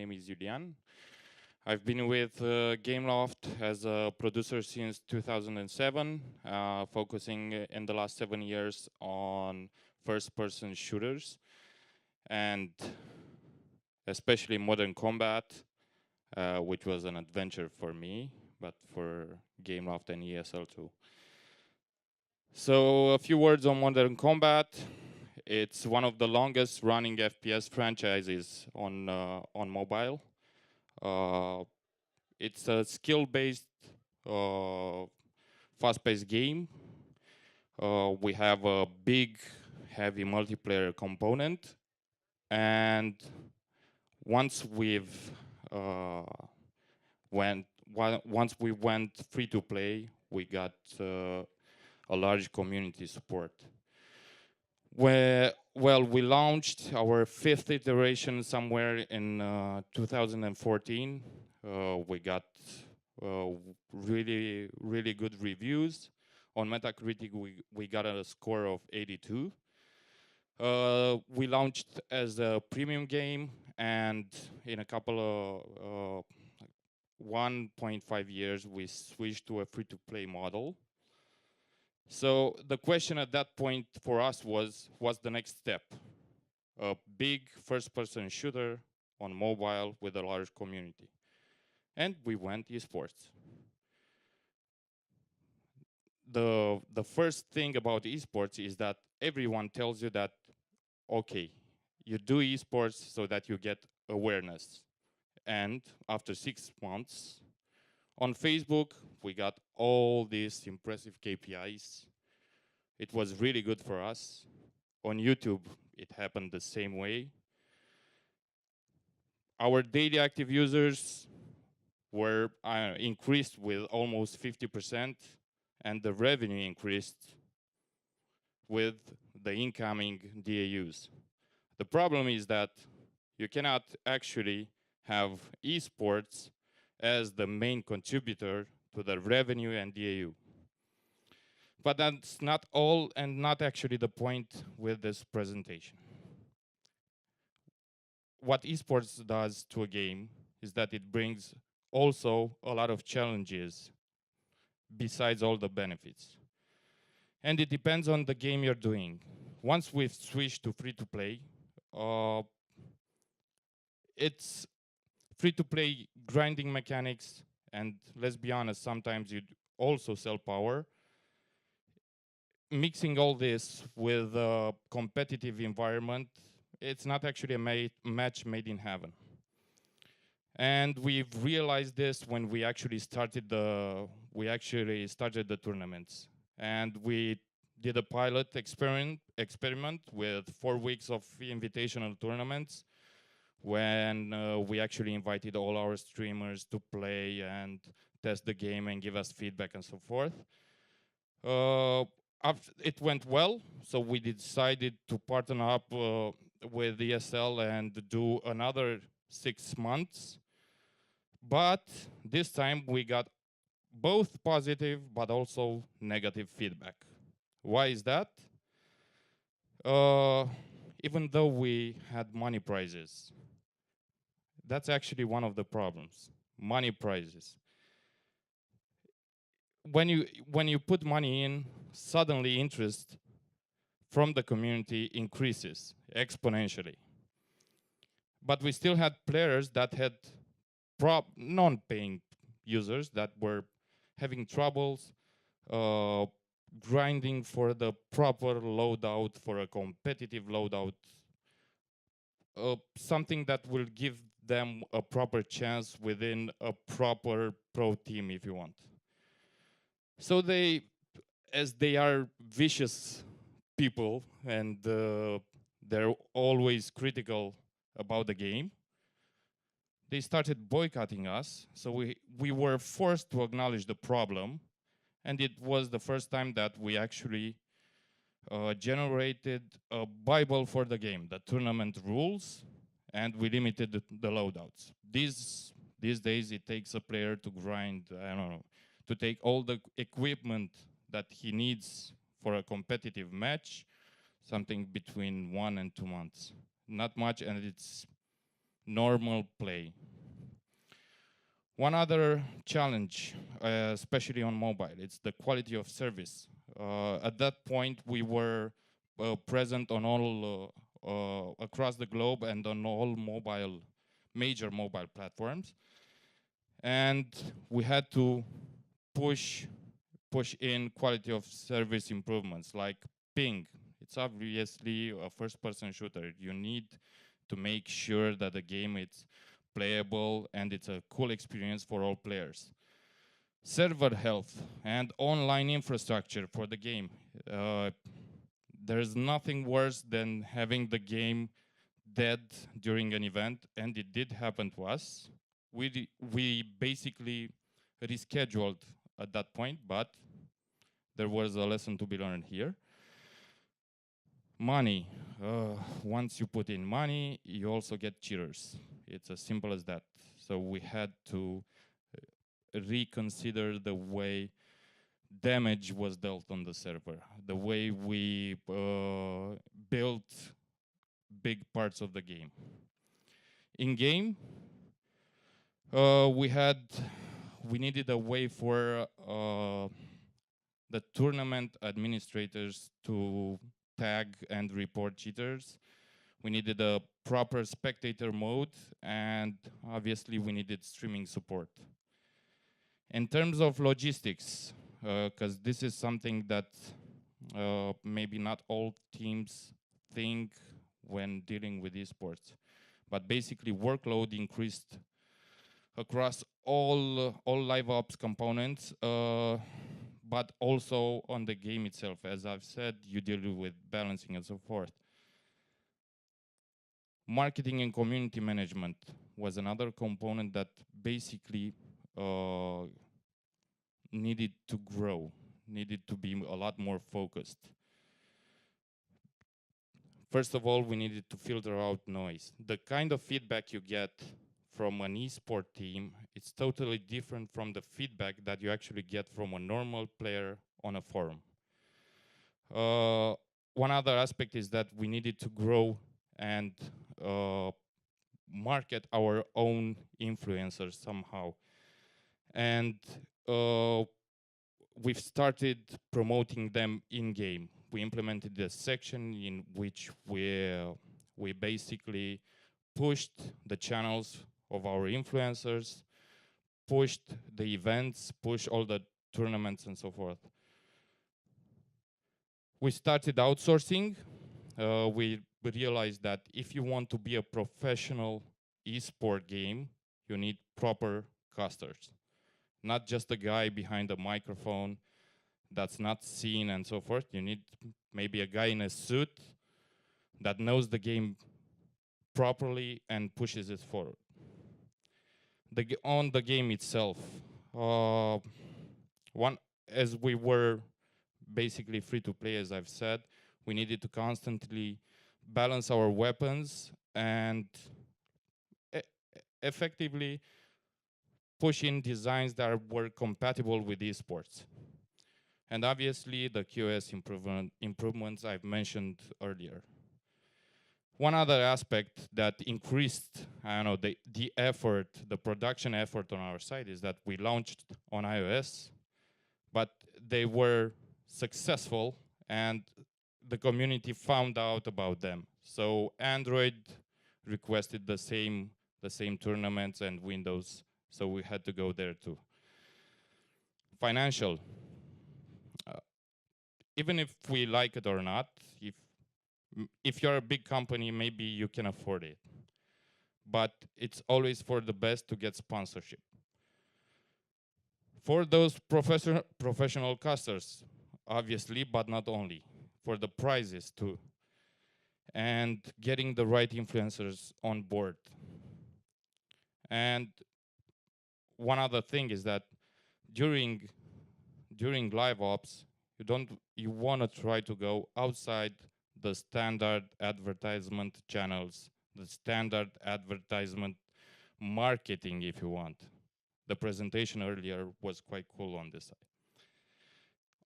name is Iulian. I've been with Gameloft as a producer since 2007, focusing in the last 7 years on first-person shooters, and especially Modern Combat, which was an adventure for me, but for Gameloft and ESL too. So a few words on Modern Combat. It's one of the longest running FPS franchises on mobile. It's a skill-based, fast-paced game. We have a big, heavy multiplayer component, and once we went free to play, we got a large community support. Well, we launched our 5th iteration somewhere in 2014. We got really good reviews. On Metacritic, we got a score of 82. We launched as a premium game, and in a couple of 1.5 years, we switched to a free-to-play model. So the question at that point for us was, what's the next step? A big first-person shooter on mobile with a large community. And we went esports. The first thing about esports is that everyone tells you that, okay, you do esports so that you get awareness. And after 6 months, on Facebook, we got all these impressive KPIs. It was really good for us. On YouTube, it happened the same way. Our daily active users were increased with almost 50%, and the revenue increased with the incoming DAUs. The problem is that you cannot actually have esports as the main contributor to the revenue and DAU. But that's not all, and not actually the point with this presentation. What esports does to a game is that it brings also a lot of challenges besides all the benefits. And it depends on the game you're doing. Once we've switched to free-to-play, it's free-to-play grinding mechanics, and let's be honest, sometimes you also sell power. Mixing all this with a competitive environment, it's not actually a match made in heaven. And we've realized this when we actually started the tournaments. And we did a pilot experiment with 4 weeks of invitational tournaments, when we actually invited all our streamers to play and test the game and give us feedback and so forth. It went well, so we decided to partner up with ESL and do another 6 months. But this time we got both positive but also negative feedback. Why is that? Even though we had money prizes, that's actually one of the problems. Money prizes. When you put money in, suddenly interest from the community increases exponentially. But we still had players that had non-paying users that were having troubles grinding for the proper loadout, for a competitive loadout, something that will give them a proper chance within a proper pro team, if you want. So as they are vicious people, and they're always critical about the game, they started boycotting us. So we were forced to acknowledge the problem, and it was the first time that we actually generated a Bible for the game, the tournament rules, and we limited the loadouts. These days, it takes a player to grind, I don't know, to take all the equipment that he needs for a competitive match, something between 1 and 2 months. Not much, and it's normal play. One other challenge, especially on mobile, it's the quality of service. At that point, we were present on all across the globe and on all major mobile platforms, and we had to push in quality of service improvements like ping. It's obviously a first-person shooter. You need to make sure that the game is playable and it's a cool experience for all players. Server health and online infrastructure for the game. There's nothing worse than having the game dead during an event, and it did happen to us. We basically rescheduled at that point, but there was a lesson to be learned here. Money. Once you put in money, you also get cheaters. It's as simple as that. So we had to reconsider the way damage was dealt on the server, the way we built big parts of the game. In game, we needed a way for the tournament administrators to tag and report cheaters. We needed a proper spectator mode, and obviously we needed streaming support. In terms of logistics, because this is something that maybe not all teams think when dealing with esports, but basically workload increased across all live ops components, but also on the game itself. As I've said, you deal with balancing and so forth. Marketing and community management was another component that basically needed to grow, needed to be a lot more focused. First of all, we needed to filter out noise. The kind of feedback you get from an esport team, it's totally different from the feedback that you actually get from a normal player on a forum. One other aspect is that we needed to grow and market our own influencers somehow. And we've started promoting them in-game. We implemented a section in which we basically pushed the channels of our influencers, pushed the events, pushed all the tournaments and so forth. We started outsourcing. We realized that if you want to be a professional esport game, you need proper casters. Not just a guy behind a microphone that's not seen and so forth. You need maybe a guy in a suit that knows the game properly and pushes it forward. On the game itself, as we were basically free to play, as I've said, we needed to constantly balance our weapons and effectively push in designs that were compatible with esports. And obviously the QoS improvements I've mentioned earlier. One other aspect that increased, the effort, the production effort on our side is that we launched on iOS, but they were successful and the community found out about them. So Android requested the same tournaments and Windows, so we had to go there too. Financial. Even if we like it or not, if you're a big company, maybe you can afford it. But it's always for the best to get sponsorship. For those professional casters, obviously, but not only. For the prizes too. And getting the right influencers on board. And one other thing is that during live ops, you want to try to go outside the standard advertisement channels, the standard advertisement marketing, if you want. The presentation earlier was quite cool on this side.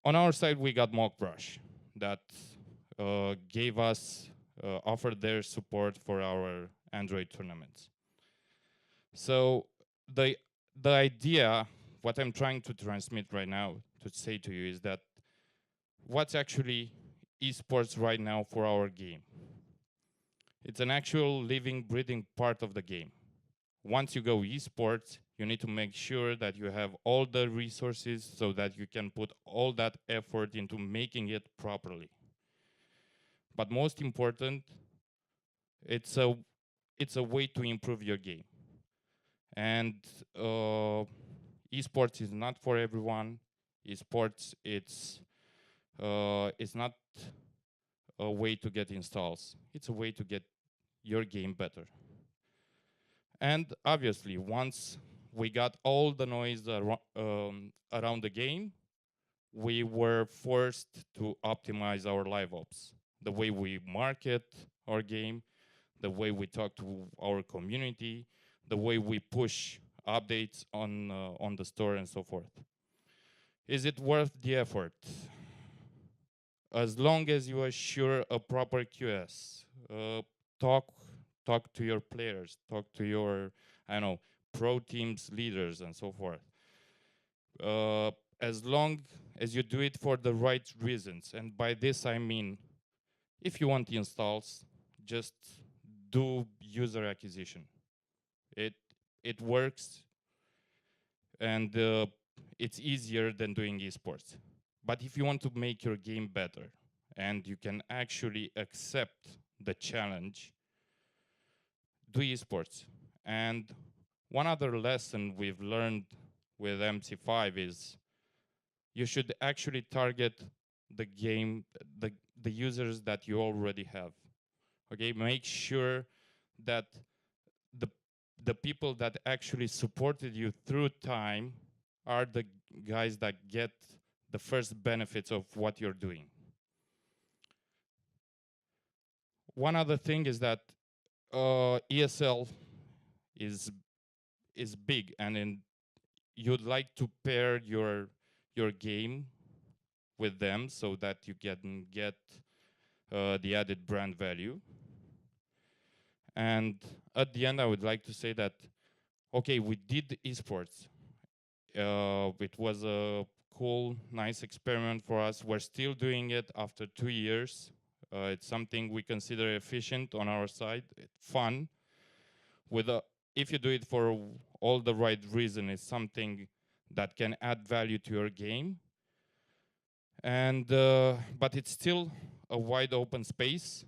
On our side, we got Mockbrush that offered their support for our Android tournaments. So the the idea, what I'm trying to transmit right now, to say to you, is that what's actually esports right now for our game. It's an actual living, breathing part of the game. Once you go esports, you need to make sure that you have all the resources so that you can put all that effort into making it properly. But most important, it's a it's a way to improve your game. And esports is not for everyone. Esports it's not a way to get installs. It's a way to get your game better. And obviously, once we got all the noise around the game, we were forced to optimize our live ops, the way we market our game, the way we talk to our community, the way we push updates on the store and so forth. Is it worth the effort? As long as you assure a proper QS, talk talk to your players, talk to your, I don't know, pro teams leaders and so forth. As long as you do it for the right reasons, and by this I mean, if you want installs, just do user acquisition. It it works, and it's easier than doing esports. But if you want to make your game better, and you can actually accept the challenge, do esports. And one other lesson we've learned with MC5 is you should actually target the game, the users that you already have. Okay, make sure that the the people that actually supported you through time are the guys that get the first benefits of what you're doing. One other thing is that ESL is is big, and you'd like to pair your game with them so that you can get the added brand value. And at the end, I would like to say that, okay, we did esports. It was a cool, nice experiment for us. We're still doing it after 2 years. It's something we consider efficient on our side, fun. With if you do it for all the right reason, it's something that can add value to your game. And but it's still a wide open space.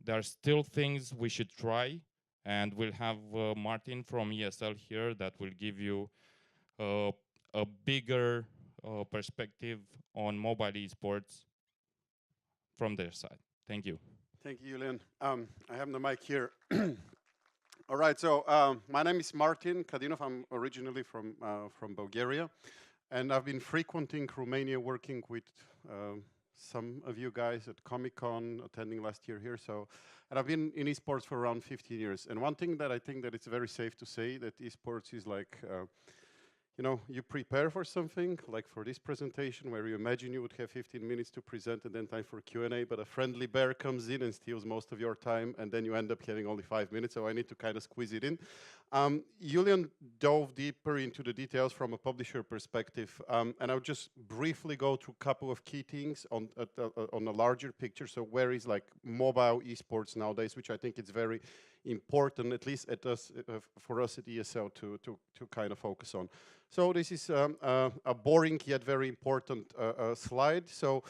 There are still things we should try, and we'll have Martin from ESL here that will give you uh, a bigger perspective on mobile esports from their side. Thank you. Thank you, Iulian. I have the mic here. All right, so my name is Martin Kadinov. I'm originally from Bulgaria, and I've been frequenting Romania, working with some of you guys at Comic-Con, attending last year here. So, and I've been in esports for around 15 years. And one thing that I think that it's very safe to say that esports is like you know, you prepare for something, like for this presentation, where you imagine you would have 15 minutes to present and then time for Q&A, but a friendly bear comes in and steals most of your time, and then you end up having only 5 minutes, so I need to kind of squeeze it in. Iulian dove deeper into the details from a publisher perspective, and I'll just briefly go through a couple of key things on a larger picture. So where is like mobile esports nowadays, which I think it's very important, at least for us at ESL to kind of focus on. So this is a boring yet very important slide. So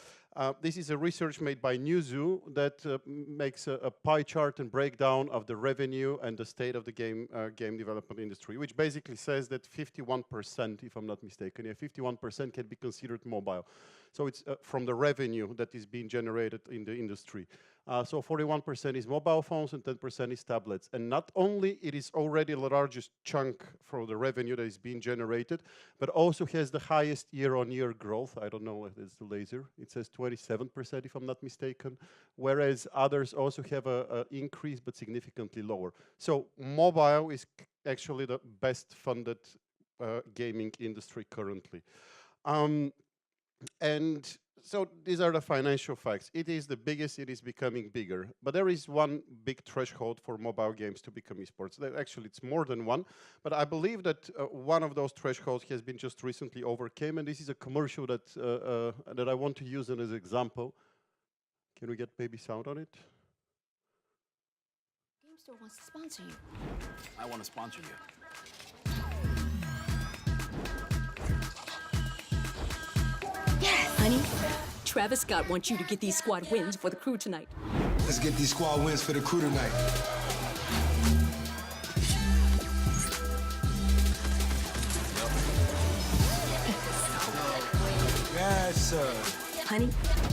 this is a research made by Newzoo that makes a pie chart and breakdown of the revenue and the state of the game development industry, which basically says that 51%, if I'm not mistaken, 51% can be considered mobile. So it's from the revenue that is being generated in the industry. So 41% is mobile phones and 10% is tablets. And not only it is already the largest chunk for the revenue that is being generated, but also has the highest year-on-year growth. I don't know if it's the laser. It says 27% if I'm not mistaken, whereas others also have an increase but significantly lower. So mobile is actually the best funded gaming industry currently. And so these are the financial facts. It is the biggest, it is becoming bigger. But there is one big threshold for mobile games to become esports. Actually, it's more than one. But I believe that one of those thresholds has been just recently overcame. And this is a commercial that I want to use as an example. Can we get maybe sound on it? Game Store wants to sponsor you. I want to sponsor you. Yes, honey. Travis Scott wants you to get these squad wins for the crew tonight. Let's get these squad wins for the crew tonight. Yes, sir. Honey,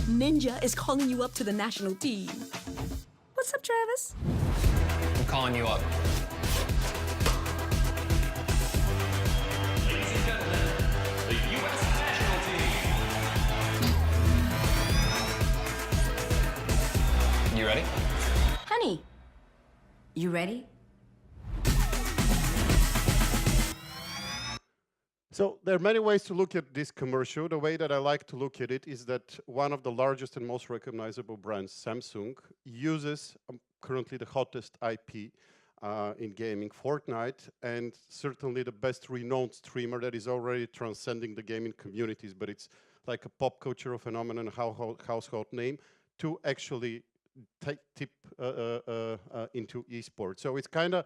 Ninja is calling you up to the national team. What's up, Travis? I'm calling you up. Ladies and gentlemen, the U.S. national team. You ready? Honey, you ready? So there are many ways to look at this commercial. The way that I like to look at it is that one of the largest and most recognizable brands, Samsung, uses currently the hottest IP in gaming, Fortnite, and certainly the best renowned streamer that is already transcending the gaming communities, but it's like a pop cultural phenomenon, household name, to actually tip into esports. So it's kind of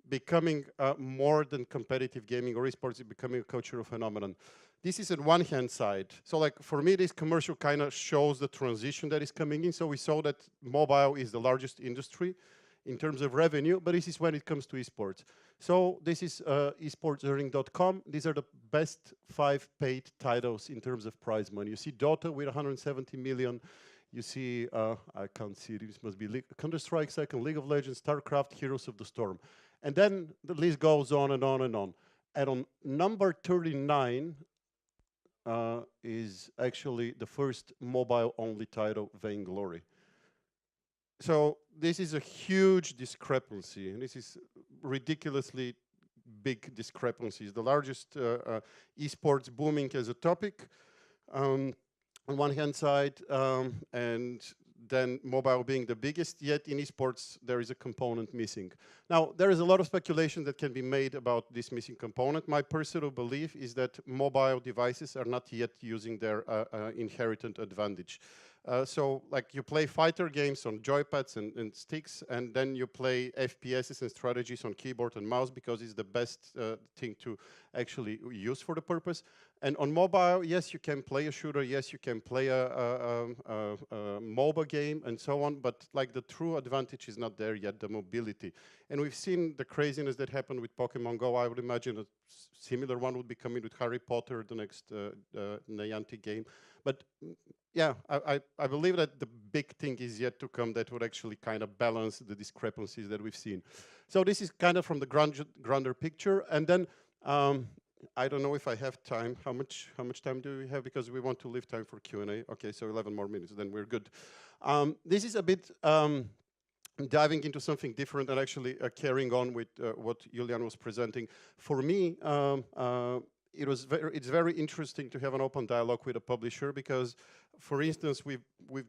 becoming more than competitive gaming or esports, it's becoming a cultural phenomenon. This is on one hand side. So like for me, this commercial kind of shows the transition that is coming in. So we saw that mobile is the largest industry in terms of revenue, but this is when it comes to esports. So this is esportsearning.com. These are the best 5 paid titles in terms of prize money. You see Dota with 170 million. You see, I can't see, this must be Counter-Strike second, League of Legends, StarCraft, Heroes of the Storm. And then the list goes on and on and on. And on number 39 is actually the first mobile-only title, Vainglory. So this is a huge discrepancy, and this is ridiculously big discrepancies. The largest esports booming as a topic on one hand side, and then mobile being the biggest, yet in esports there is a component missing. Now, there is a lot of speculation that can be made about this missing component. My personal belief is that mobile devices are not yet using their inherent advantage. So like you play fighter games on joypads and sticks, and then you play FPSs and strategies on keyboard and mouse because it's the best thing to actually use for the purpose. And on mobile, yes, you can play a shooter, yes, you can play a MOBA game and so on, but like the true advantage is not there yet, the mobility. And we've seen the craziness that happened with Pokemon Go. I would imagine a similar one would be coming with Harry Potter, the next Niantic game. But yeah, I believe that the big thing is yet to come that would actually kind of balance the discrepancies that we've seen. So this is kind of from the grander picture. And then I don't know if I have time. How much time do we have? Because we want to leave time for Q&A. Okay, so 11 more minutes, then we're good. This is a bit diving into something different and actually carrying on with what Iulian was presenting. For me, it's very interesting to have an open dialogue with a publisher because, for instance, we've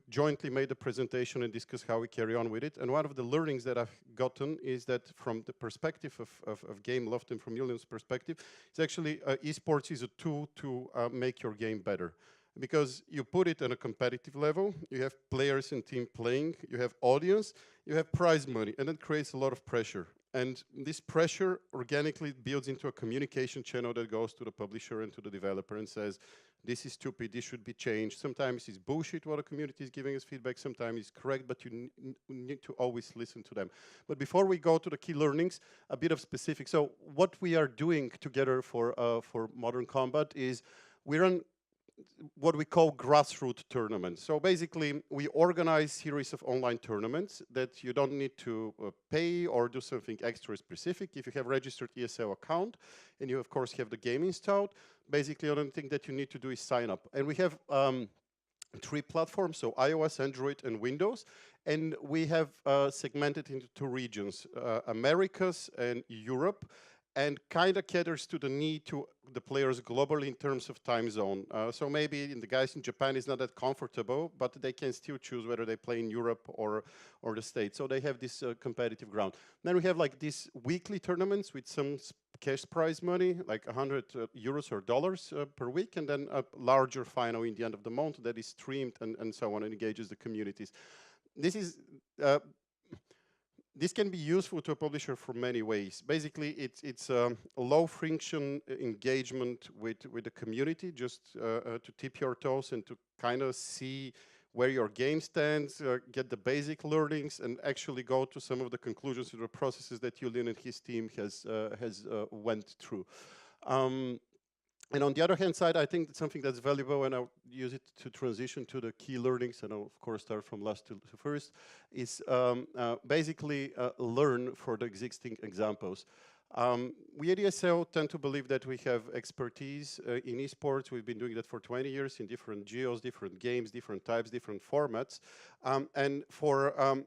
jointly made a presentation and discussed how we carry on with it. And one of the learnings that I've gotten is that from the perspective of Gameloft and from Iulian's perspective, it's actually esports is a tool to make your game better. Because you put it on a competitive level, you have players and team playing, you have audience, you have prize money, and it creates a lot of pressure. And this pressure organically builds into a communication channel that goes to the publisher and to the developer and says, this is stupid, this should be changed. Sometimes it's bullshit what the community is giving us feedback, sometimes it's correct, but you need to always listen to them. But before we go to the key learnings, a bit of specifics. So what we are doing together for Modern Combat is we run what we call Grassroot Tournaments. So basically, we organize series of online tournaments that you don't need to pay or do something extra specific. If you have registered ESL account, and you, of course, have the game installed, basically, the only thing that you need to do is sign up. And we have 3 platforms, so iOS, Android, and Windows. And we have segmented into 2 regions, Americas and Europe. and kind of caters to the need to the players globally in terms of time zone. So maybe the guys in Japan is not that comfortable, but they can still choose whether they play in Europe or the States. So they have this competitive ground. Then we have like these weekly tournaments with some cash prize money, like 100 euros or dollars per week, and then a larger final in the end of the month that is streamed and so on and engages the communities. This can be useful to a publisher for many ways. Basically, it's a low-friction engagement with the community, just to tip your toes and to kind of see where your game stands, get the basic learnings, and actually go to some of the conclusions of the processes that Iulian and his team has went through. And on the other hand side, I think that's something that's valuable, and I'll use it to transition to the key learnings, and I'll of course start from last to first, is basically learn for the existing examples. We at ESL tend to believe that we have expertise in esports. We've been doing that for 20 years in different geos, different games, different types, different formats. And for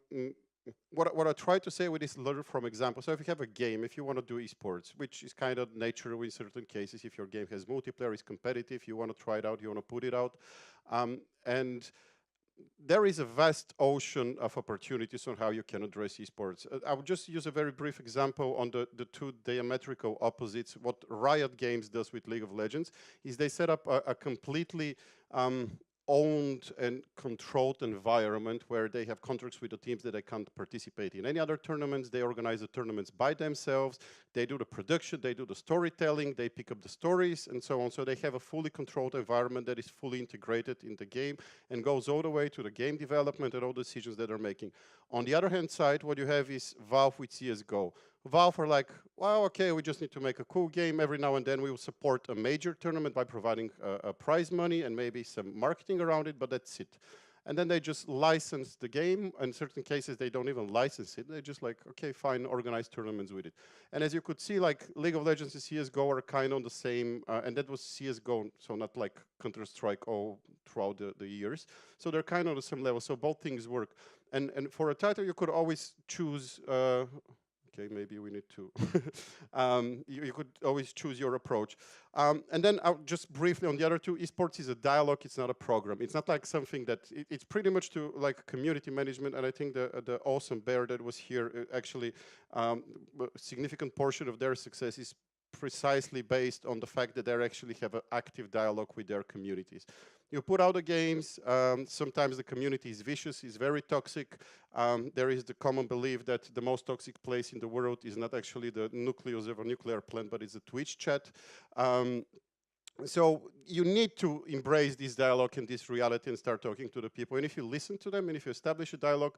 what I try to say with this learn from example, so if you have a game, if you want to do esports, which is kind of natural in certain cases, if your game has multiplayer, is competitive, you want to try it out, you want to put it out, and there is a vast ocean of opportunities on how you can address esports. I would just use a very brief example on the two diametrical opposites. What Riot Games does with League of Legends is they set up a completely owned and controlled environment where they have contracts with the teams that they can't participate in any other tournaments. They organize the tournaments by themselves. They do the production, they do the storytelling, they pick up the stories and so on. So they have a fully controlled environment that is fully integrated in the game and goes all the way to the game development and all the decisions that they're making. On the other hand side, what you have is Valve with CSGO. Valve are like, well, okay, we just need to make a cool game. Every now and then we will support a major tournament by providing prize money and maybe some marketing around it, but that's it. And then they just license the game. In certain cases, they don't even license it. They're just like, okay, fine, organize tournaments with it. And as you could see, like League of Legends and CSGO are kind of on the same, and that was CSGO, so not like Counter-Strike all throughout the years. So they're kind of on the same level. So both things work. And for a title, you could always choose, okay, maybe we need to. You could always choose your approach. And then just briefly on the other two, esports is a dialogue, it's not a program. It's not like something that, it's pretty much to like community management, and I think the awesome bear that was here, actually a significant portion of their success is precisely based on the fact that they actually have an active dialogue with their communities. You put out the games, sometimes the community is vicious, is very toxic. There is the common belief that the most toxic place in the world is not actually the nucleus of a nuclear plant, but it's a Twitch chat. So you need to embrace this dialogue and this reality and start talking to the people. And if you listen to them and if you establish a dialogue,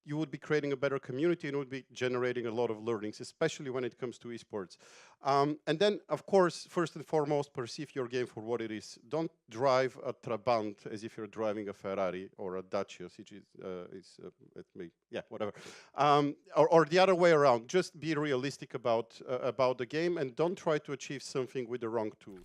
you would be creating a better community and would be generating a lot of learnings, especially when it comes to esports. And then, of course, first and foremost, perceive your game for what it is. Don't drive a Trabant as if you're driving a Ferrari or a Dacia, which is, yeah, whatever. Or the other way around. Just be realistic about the game and don't try to achieve something with the wrong tool.